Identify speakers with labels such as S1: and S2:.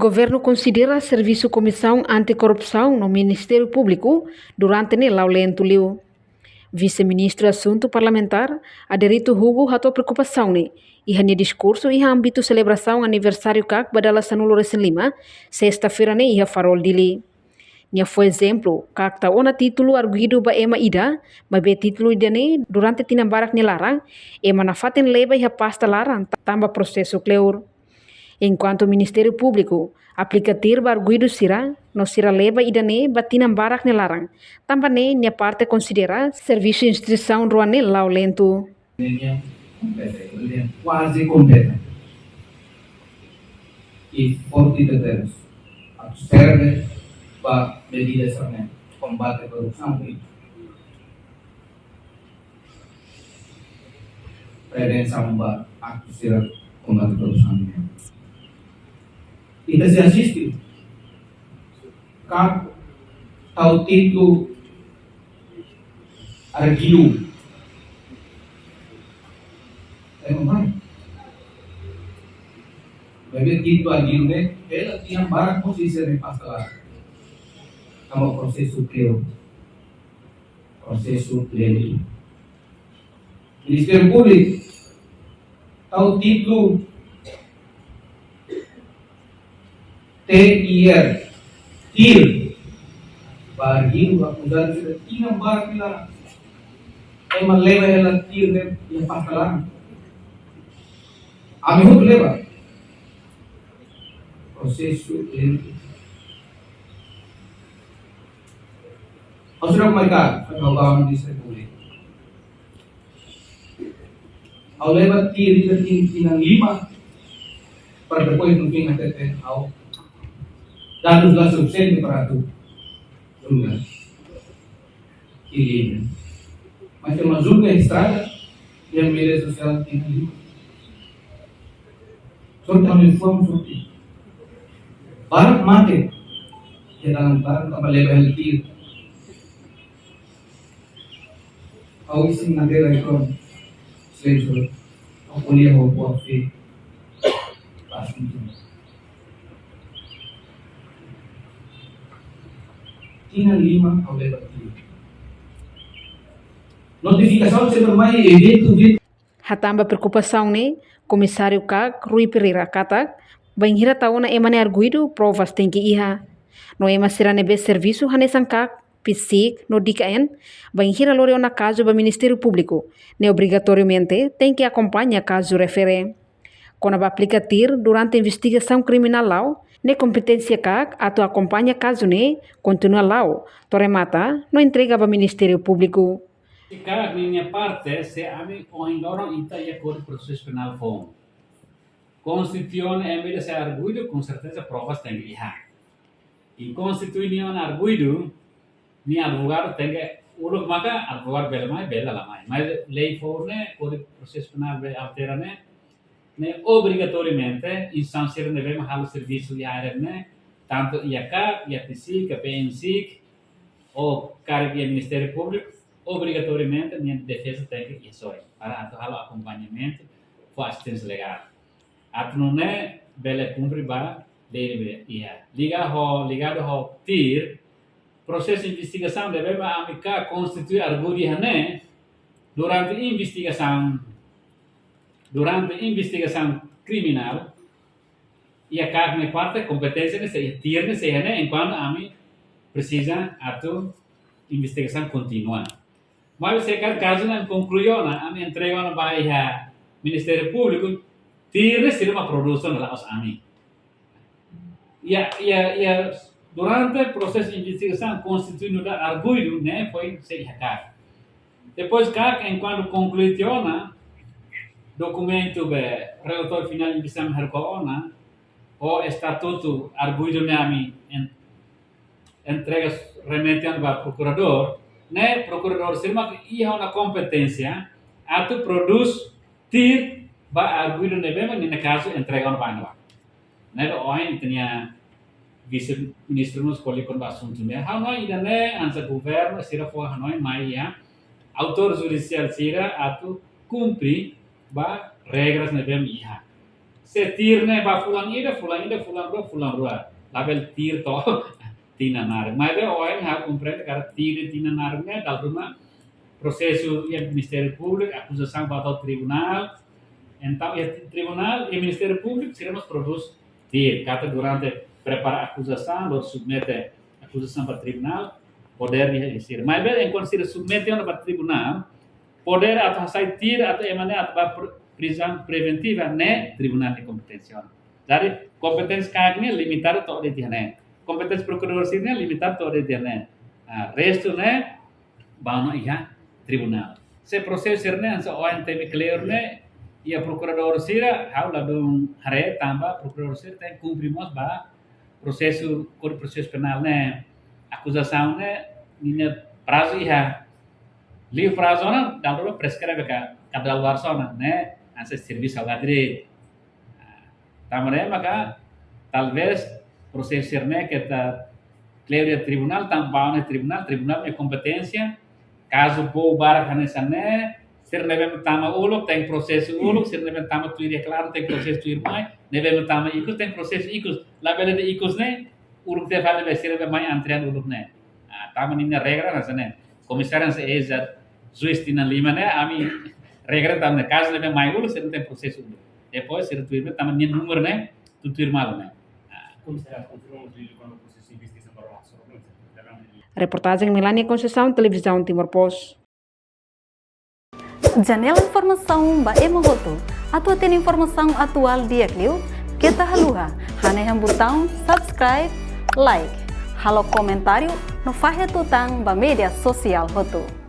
S1: governo considera Serviço Comissão Anticorrupção no Ministério Público durante o Laulento Liu. Vice-ministro Assunto Parlamentar, Aderito Hugo, ratou preocupação e hanya discurso e âmbito celebração aniversário CAC badala Sanulo Recém Lima, sexta-feira ia farol dili. Nya foi exemplo, CAC ta ona título arguido ba ema ida, mas be título idane durante tinambarak ni larang, ema na faten leba ia pasta larang tamba processo cleur. Enquanto o Ministério Público aplica tirba arguido sira, no sira leba idane batinam barak ne larang. Tambane nia parte considera serviço de instituição ruane laulento.
S2: Quase completa. E forte determinados. Serve para medidas de combate à corrupção e prevenção para atos de combate à corrupção. E se assiste CAC ao título arquivo é normal. Bagi título arquivo ela tinha várias posições de passalar como processo cleo, processo pleno. Ministério Público ao título TIR, TIR, barguinho, acusado de tinha barco lá. É uma leva ela TIR né, e passa lá. A melhor leva. Processo lento. Ao senhor mercado, foi ao Ministério Público. Ao leva TIR e tinha lima para depois no fim até ao dados suficiente para tu julgar que mas tem uma julga estrada e a mídia social tem ali só também fomos aqui para mate que dalam para trabalhar healthy ao isim na guerra com sensor ao polia ao pofe tinha lima ao levar notificação se normai evento
S1: Hatamba preocupação comissário CAC Rui Pereira kata banhira tauna emane arguido provas tem que iha no ema será nebe serviço hanesan CAC PSIC no DKN banhira loreo na caso do Ministério Público ne obrigatoriamente tem que acompanhar caso refere quando vai aplicar TIR durante a investigação criminal lá ne competência CAC atu acompanha caso continua lá toremata não entrega ao Ministério Público.
S3: CAC minha parte se ami o indoro ita ia cor processo penal form constituição emile se arguido com certeza provas tem que iha e constituição arguido ni advogado tem que uluk maka advogado bela lamai mas lei forne cor processo penal be alterane ne obrigatoriamente instansier devemos hal serviço IARN tanto IACAP, IAPSIC, PNSIC ou cargo do Ministério Público obrigatoriamente minha defesa tem que isso para atu hal acompanhamento for assistência legal atu não é bela cumpre ba lei ia ligado ao TIR processo de investigação devemos amicar constituir arguido durante investigação criminal e a carne parte competência se tiene se enquanto a mim precisa atu investigação contínua mas se caso não concluiu a mim entrega na baia Ministério Público tiene se uma produção lá os a mim e durante o processo de investigação constituindo arguido foi se CAC depois CAC enquanto concluiu documento be relatório final de exame hercoona ou estatuto arguido nami entrega remetindo para procurador procurador sirma ia uma competência atu produz TIR ba arguido nebema no caso entrega no banco o aí tinha vice-ministro nos escolhe com o assunto Hanoi ainda ansa governo sira for Hanoi mai autor judicial sira atu cumprir ba regras na bem iha se tirne ba fulan ida, fulan rua. Label tir to tina nar. Mas é oin ha compreende cara tir tina nar né dal rumah processo e Ministério Público, acusação vai ao tribunal. Então, o tribunal e o Ministério Público seremos produz tir. Kata durante prepara a acusação, ou submete a acusação para o tribunal, poder dihadir. Mas bem, enquanto se submete para o tribunal, poder atau sai tir atau emane atau prisão preventiva né tribunal de competência. Jadi kompetens kagnya limitado to de tiane. Kompetens prokurador sirne limitado to de tiane. Resto né bano iha tribunal. Se processo sirne ansa ONTB clear né ia prokurador sira haula dong hare tambah prokurador sir tem cumprimos ba processo code processo penal né acusação né ninha prazo iha livre prazo na dalo prescreve ka kadal warsona né ansa serviço ao direito. Tamare maka talvez processo sirne kita clear de tribunal tambah ne tribunal é competência caso bo bar kanesane sir neve tama uluk tem processo uluk sir neve tama tuir claro tem processo tuir mai neve tama ikus tem processo ikus labele de ikus ne uruk te vale be sir neve mai antrian uluk ne tama ninna regra nasane komisaran se exa juiz tina lima ne ami regra tamne caso neve mai uluk sir tem processo uluk depois sir tuir tama nin número ne tu tuir mal ne
S1: Reportagem Melania Conceição, Televisão Timor Post.
S4: Janela informação ba emohoto. Atua tem informação atual dia Clio. Kita haluha. Hane yang botão subscribe, like. Halo comentário no fahe tutang ba media sosial hoto.